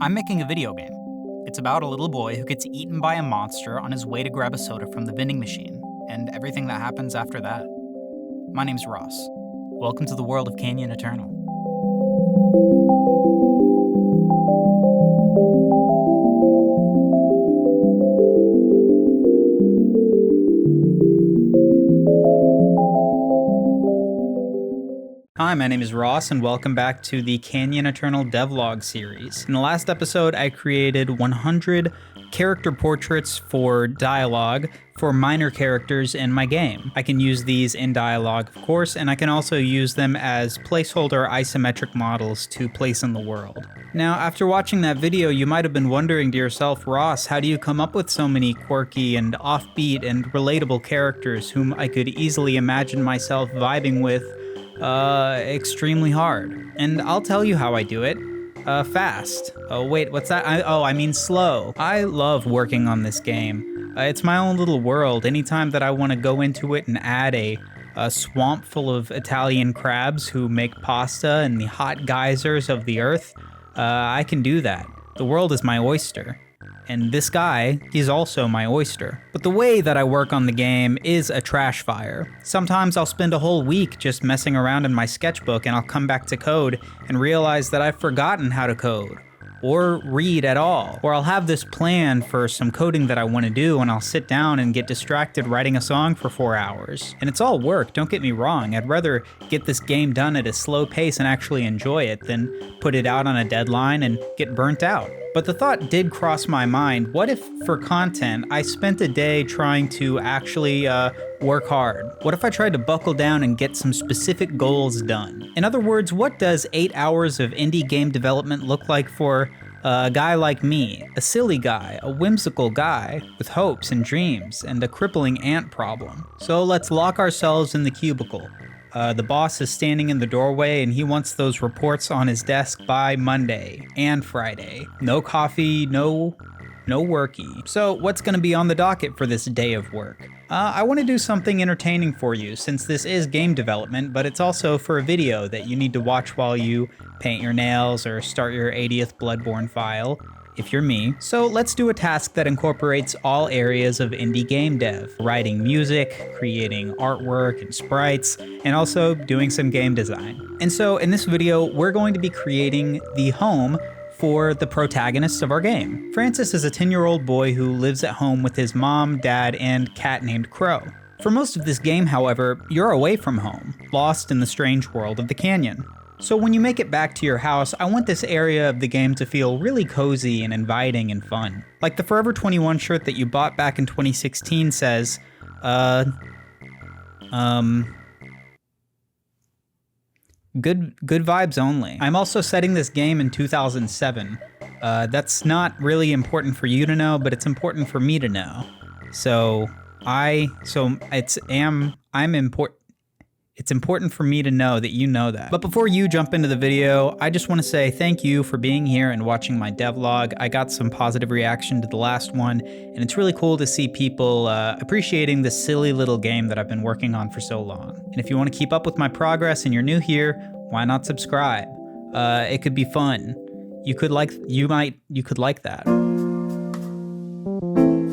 I'm making a video game. It's about a little boy who gets eaten by a monster on his way to grab a soda from the vending machine, and everything that happens after that. My name's Ross. Welcome to the world of Canyon Eternal. Hi, my name is Ross, and welcome back to the Canyon Eternal devlog series. In the last episode, I created 100 character portraits for dialogue for minor characters in my game. I can use these in dialogue, of course, and I can also use them as placeholder isometric models to place in the world. Now, after watching that video, you might have been wondering to yourself, Ross, how do you come up with so many quirky and offbeat and relatable characters whom I could easily imagine myself vibing with extremely hard? And I'll tell you how I do it. Fast. Oh, wait, what's that? I mean slow. I love working on this game. It's my own little world. Anytime that I want to go into it and add a swamp full of Italian crabs who make pasta in the hot geysers of the earth, I can do that. The world is my oyster. And this guy is also my oyster. But the way that I work on the game is a trash fire. Sometimes I'll spend a whole week just messing around in my sketchbook and I'll come back to code and realize that I've forgotten how to code or read at all. Or I'll have this plan for some coding that I want to do and I'll sit down and get distracted writing a song for 4 hours. And it's all work, don't get me wrong. I'd rather get this game done at a slow pace and actually enjoy it than put it out on a deadline and get burnt out. But the thought did cross my mind, what if for content I spent a day trying to actually work hard? What if I tried to buckle down and get some specific goals done? In other words, what does 8 hours of indie game development look like for a guy like me? A silly guy, a whimsical guy with hopes and dreams and a crippling ant problem. So let's lock ourselves in the cubicle. The boss is standing in the doorway and he wants those reports on his desk by Monday and Friday. No coffee, no worky. So what's going to be on the docket for this day of work? I want to do something entertaining for you since this is game development, but it's also for a video that you need to watch while you paint your nails or start your 80th Bloodborne file, if you're me. So let's do a task that incorporates all areas of indie game dev. Writing music, creating artwork and sprites, and also doing some game design. And so in this video, we're going to be creating the home for the protagonist of our game. Francis is a 10-year-old boy who lives at home with his mom, dad, and cat named Crow. For most of this game, however, you're away from home, lost in the strange world of the canyon. So when you make it back to your house, I want this area of the game to feel really cozy and inviting and fun. Like the Forever 21 shirt that you bought back in 2016 says, good vibes only. I'm also setting this game in 2007. That's not really important for you to know, but it's important for me to know. It's important for me to know that you know that. But before you jump into the video, I just want to say thank you for being here and watching my devlog. I got some positive reaction to the last one, and it's really cool to see people appreciating this silly little game that I've been working on for so long. And if you want to keep up with my progress and you're new here, why not subscribe? It could be fun. You could like that. All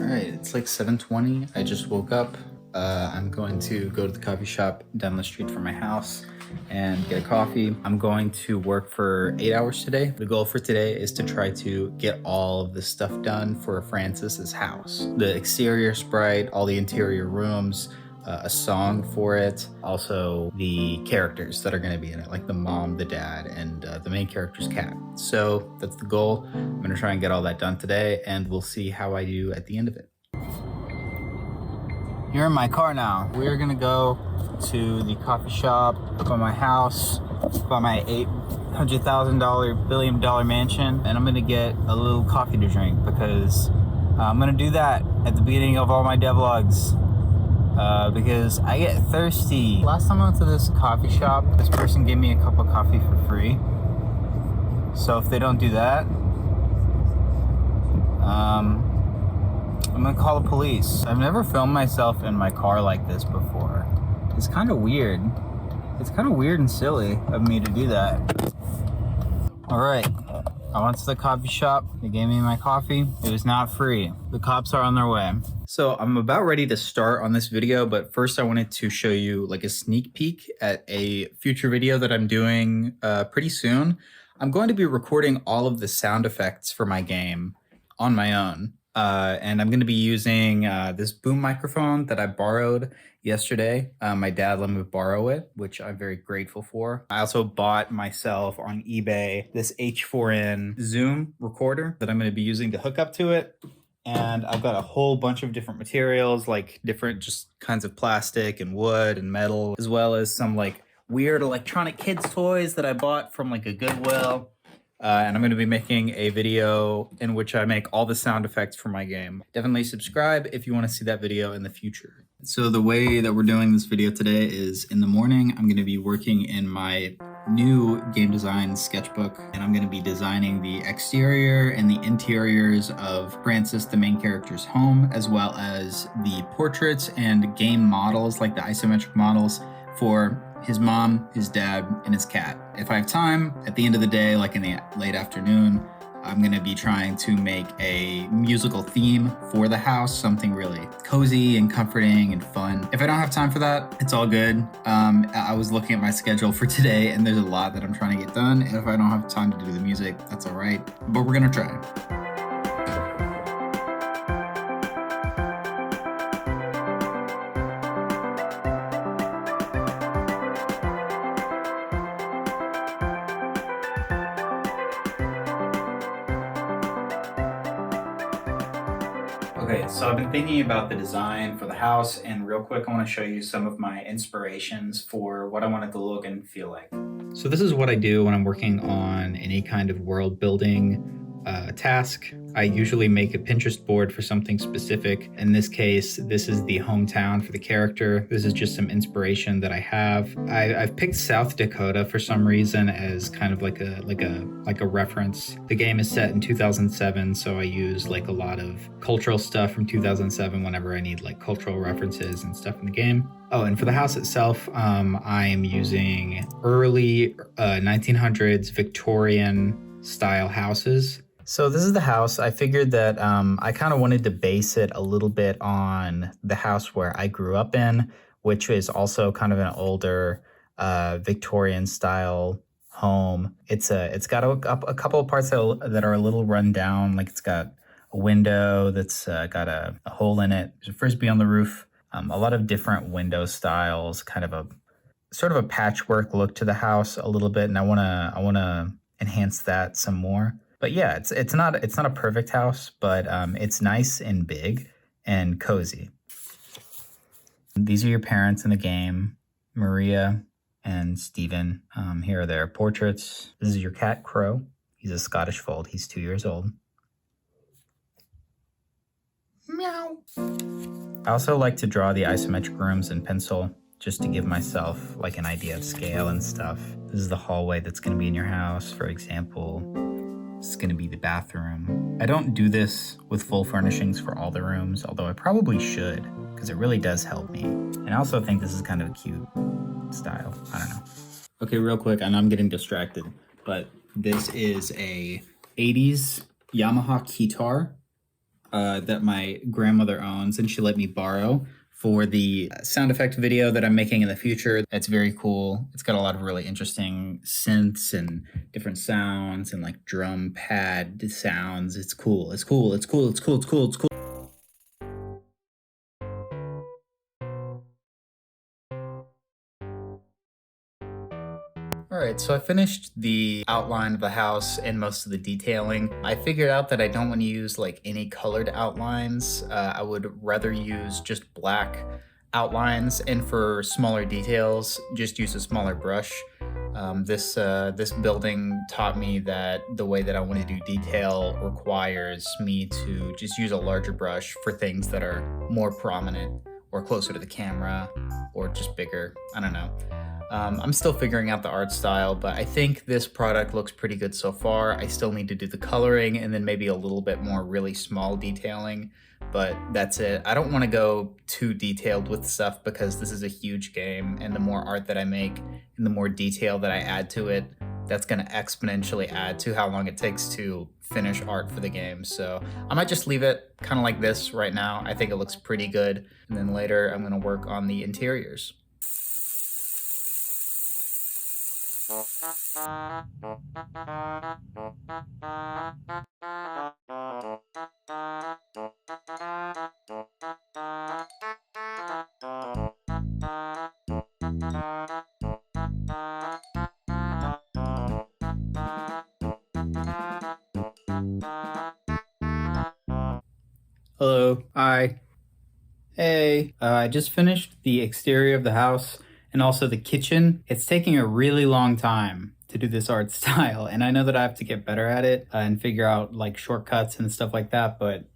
right, it's like 7:20. I just woke up. I'm going to go to the coffee shop down the street from my house and get a coffee. I'm going to work for 8 hours today. The goal for today is to try to get all of this stuff done for Francis's house. The exterior sprite, all the interior rooms, a song for it, also the characters that are going to be in it, like the mom, the dad, and the main character's cat. So that's the goal. I'm going to try and get all that done today, and we'll see how I do at the end of it. You're in my car now. We're gonna go to the coffee shop by my house, by my $800,000 billion mansion, and I'm gonna get a little coffee to drink because I'm gonna do that at the beginning of all my devlogs because I get thirsty. Last time I went to this coffee shop, this person gave me a cup of coffee for free. So if they don't do that, I'm gonna call the police. I've never filmed myself in my car like this before. It's kind of weird. It's kind of weird and silly of me to do that. All right, I went to the coffee shop. They gave me my coffee. It was not free. The cops are on their way. So I'm about ready to start on this video, but first I wanted to show you like a sneak peek at a future video that I'm doing pretty soon. I'm going to be recording all of the sound effects for my game on my own. And I'm going to be using this boom microphone that I borrowed yesterday. My dad let me borrow it, which I'm very grateful for. I also bought myself on eBay this H4n Zoom recorder that I'm going to be using to hook up to it. And I've got a whole bunch of different materials, like different just kinds of plastic and wood and metal, as well as some like weird electronic kids toys that I bought from like a Goodwill. And I'm going to be making a video in which I make all the sound effects for my game. Definitely subscribe if you want to see that video in the future. So the way that we're doing this video today is in the morning, I'm going to be working in my new game design sketchbook, and I'm going to be designing the exterior and the interiors of Francis, the main character's home, as well as the portraits and game models, like the isometric models for his mom, his dad, and his cat. If I have time, at the end of the day, like in the late afternoon, I'm gonna be trying to make a musical theme for the house, something really cozy and comforting and fun. If I don't have time for that, it's all good. I was looking at my schedule for today and there's a lot that I'm trying to get done. And if I don't have time to do the music, that's all right, but we're gonna try. Okay, so I've been thinking about the design for the house, and real quick, I want to show you some of my inspirations for what I want it to look and feel like. So this is what I do when I'm working on any kind of world building task. I usually make a Pinterest board for something specific. In this case, this is the hometown for the character. This is just some inspiration that I have. I've picked South Dakota for some reason as kind of like a reference. The game is set in 2007, so I use like a lot of cultural stuff from 2007 whenever I need like cultural references and stuff in the game. Oh, and for the house itself, I am using early 1900s Victorian style houses. So this is the house. I figured that I kind of wanted to base it a little bit on the house where I grew up in, which is also kind of an older Victorian style home. It's got a couple of parts that are a little run down, like it's got a window that's got a hole in it. There's a frisbee on the roof. A lot of different window styles, kind of a sort of a patchwork look to the house a little bit, and I wanna enhance that some more. But yeah, it's not a perfect house, but it's nice and big and cozy. These are your parents in the game, Maria and Stephen. Here are their portraits. This is your cat, Crow. He's a Scottish fold. He's 2 years old. Meow. I also like to draw the isometric rooms in pencil, just to give myself like an idea of scale and stuff. This is the hallway that's going to be in your house, for example. This is going to be the bathroom. I don't do this with full furnishings for all the rooms, although I probably should, because it really does help me. And I also think this is kind of a cute style. I don't know. Okay, real quick, I know I'm getting distracted, but this is a 80s Yamaha guitar that my grandmother owns, and she let me borrow for the sound effect video that I'm making in the future. It's very cool. It's got a lot of really interesting synths and different sounds and like drum pad sounds. It's cool. It's cool. It's cool. It's cool. It's cool. It's cool. All right, so I finished the outline of the house and most of the detailing. I figured out that I don't want to use like any colored outlines. I would rather use just black outlines, and for smaller details, just use a smaller brush. This building taught me that the way that I want to do detail requires me to just use a larger brush for things that are more prominent or closer to the camera or just bigger. I don't know. I'm still figuring out the art style, but I think this product looks pretty good so far. I still need to do the coloring and then maybe a little bit more really small detailing, but that's it. I don't want to go too detailed with stuff because this is a huge game, and the more art that I make and the more detail that I add to it, that's going to exponentially add to how long it takes to finish art for the game. So I might just leave it kind of like this right now. I think it looks pretty good. And then later I'm going to work on the interiors. Hello. Hi. Hey. I just finished the exterior of the house and also the kitchen. It's taking a really long time to do this art style, and I know that I have to get better at it and figure out like shortcuts and stuff like that, but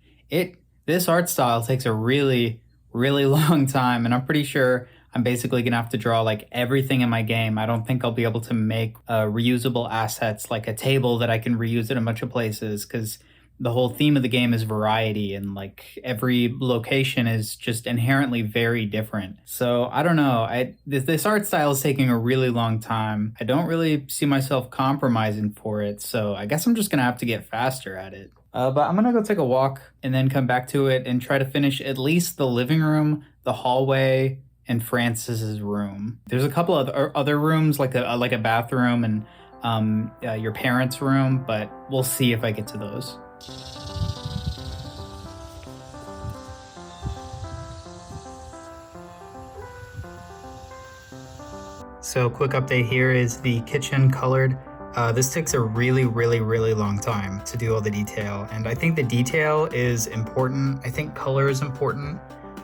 this art style takes a really long time, and I'm pretty sure I'm basically gonna have to draw like everything in my game. I don't think I'll be able to make reusable assets like a table that I can reuse in a bunch of places, because the whole theme of the game is variety, and like every location is just inherently very different. So I don't know. This art style is taking a really long time. I don't really see myself compromising for it, so I guess I'm just gonna have to get faster at it. But I'm gonna go take a walk and then come back to it and try to finish at least the living room, the hallway, and Francis's room. There's a couple of other rooms like a bathroom and your parents' room, but we'll see if I get to those. So quick update here is the kitchen colored. This takes a really long time to do all the detail, and I think the detail is important. I think color is important,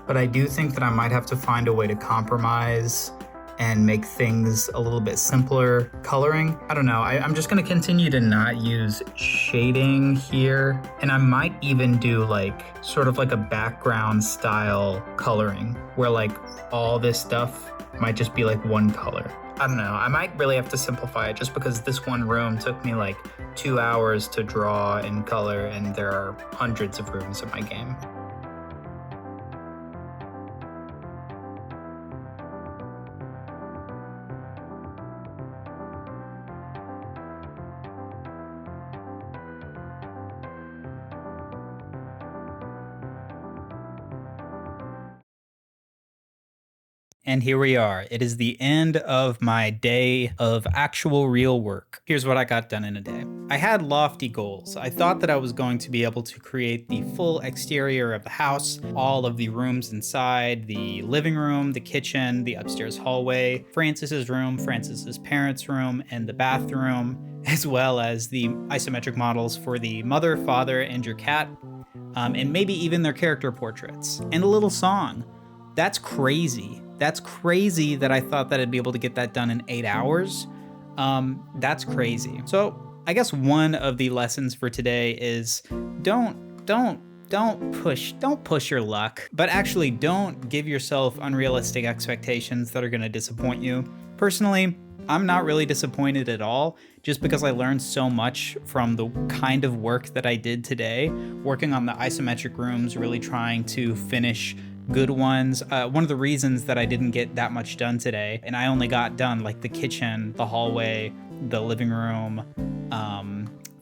but I do think that I might have to find a way to compromise and make things a little bit simpler coloring. I don't know, I'm just gonna continue to not use shading here, and I might even do like sort of like a background style coloring where like all this stuff might just be like one color. I don't know, I might really have to simplify it just because this one room took me like 2 hours to draw and color, and there are hundreds of rooms in my game. And here we are. It is the end of my day of actual real work. Here's what I got done in a day. I had lofty goals. I thought that I was going to be able to create the full exterior of the house, all of the rooms inside, the living room, the kitchen, the upstairs hallway, Francis's room, Francis's parents' room, and the bathroom, as well as the isometric models for the mother, father, and your cat, and maybe even their character portraits, and a little song. That's crazy. That's crazy that I thought that I'd be able to get that done in 8 hours. That's crazy. So I guess one of the lessons for today is don't push your luck, but actually don't give yourself unrealistic expectations that are gonna disappoint you. Personally, I'm not really disappointed at all, just because I learned so much from the kind of work that I did today, working on the isometric rooms, really trying to finish good ones. One of the reasons that I didn't get that much done today, and I only got done like the kitchen, the hallway, the living room,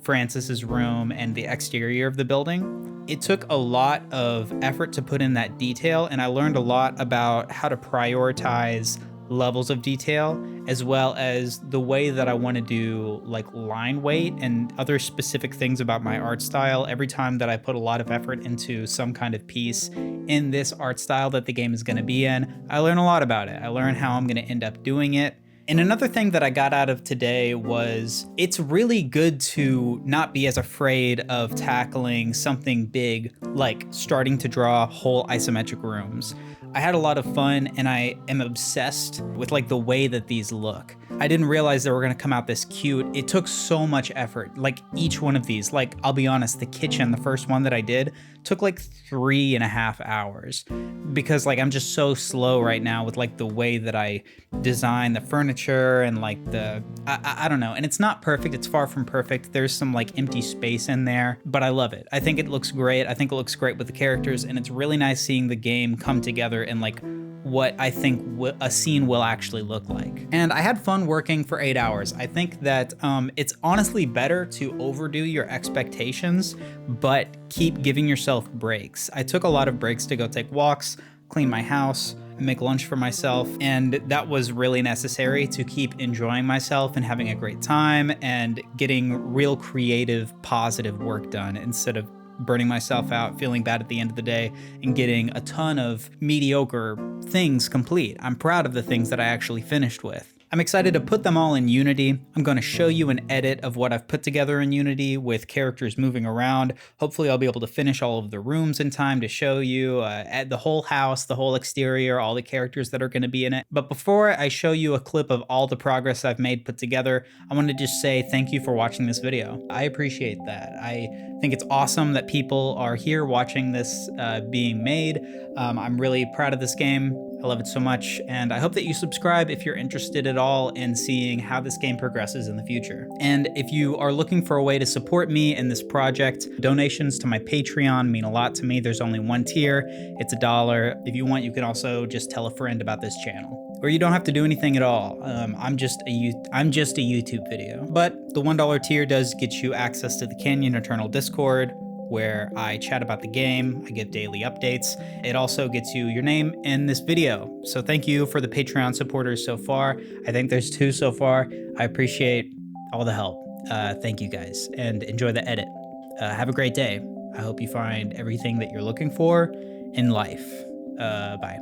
Francis's room, and the exterior of the building. It took a lot of effort to put in that detail, and I learned a lot about how to prioritize levels of detail, as well as the way that I want to do like line weight and other specific things about my art style. Every time that I put a lot of effort into some kind of piece in this art style that the game is going to be in, I learn a lot about it. I learn how I'm going to end up doing it. And another thing that I got out of today was it's really good to not be as afraid of tackling something big, like starting to draw whole isometric rooms. I had a lot of fun, and I am obsessed with like the way that these look. I didn't realize they were gonna come out this cute. It took so much effort, like each one of these. Like, I'll be honest, the kitchen, the first one that I did, took like 3.5 hours because like I'm just so slow right now with like the way that I design the furniture and like I don't know. And it's not perfect, it's far from perfect. There's some like empty space in there, but I love it. I think it looks great. I think it looks great with the characters, and it's really nice seeing the game come together and like what I think a scene will actually look like. And I had fun working for 8 hours. I think that it's honestly better to overdo your expectations, but keep giving yourself breaks. I took a lot of breaks to go take walks, clean my house, make lunch for myself, and that was really necessary to keep enjoying myself and having a great time and getting real creative, positive work done instead of burning myself out, feeling bad at the end of the day, and getting a ton of mediocre things complete. I'm proud of the things that I actually finished with. I'm excited to put them all in Unity. I'm going to show you an edit of what I've put together in Unity with characters moving around. Hopefully I'll be able to finish all of the rooms in time to show you the whole house, the whole exterior, all the characters that are going to be in it. But before I show you a clip of all the progress I've made put together, I want to just say thank you for watching this video. I appreciate that. I think it's awesome that people are here watching this being made. I'm really proud of this game. I love it so much, and I hope that you subscribe if you're interested at all in seeing how this game progresses in the future. And if you are looking for a way to support me in this project, donations to my Patreon mean a lot to me. There's only one tier. It's $1. If you want, you can also just tell a friend about this channel. Or you don't have to do anything at all. I'm just a YouTube video. But the $1 tier does get you access to the Canyon Eternal Discord, where I chat about the game, I give daily updates. It also gets you your name in this video. So thank you for the Patreon supporters so far. I think there's 2 so far. I appreciate all the help. Thank you guys, and enjoy the edit. Have a great day. I hope you find everything that you're looking for in life. Bye.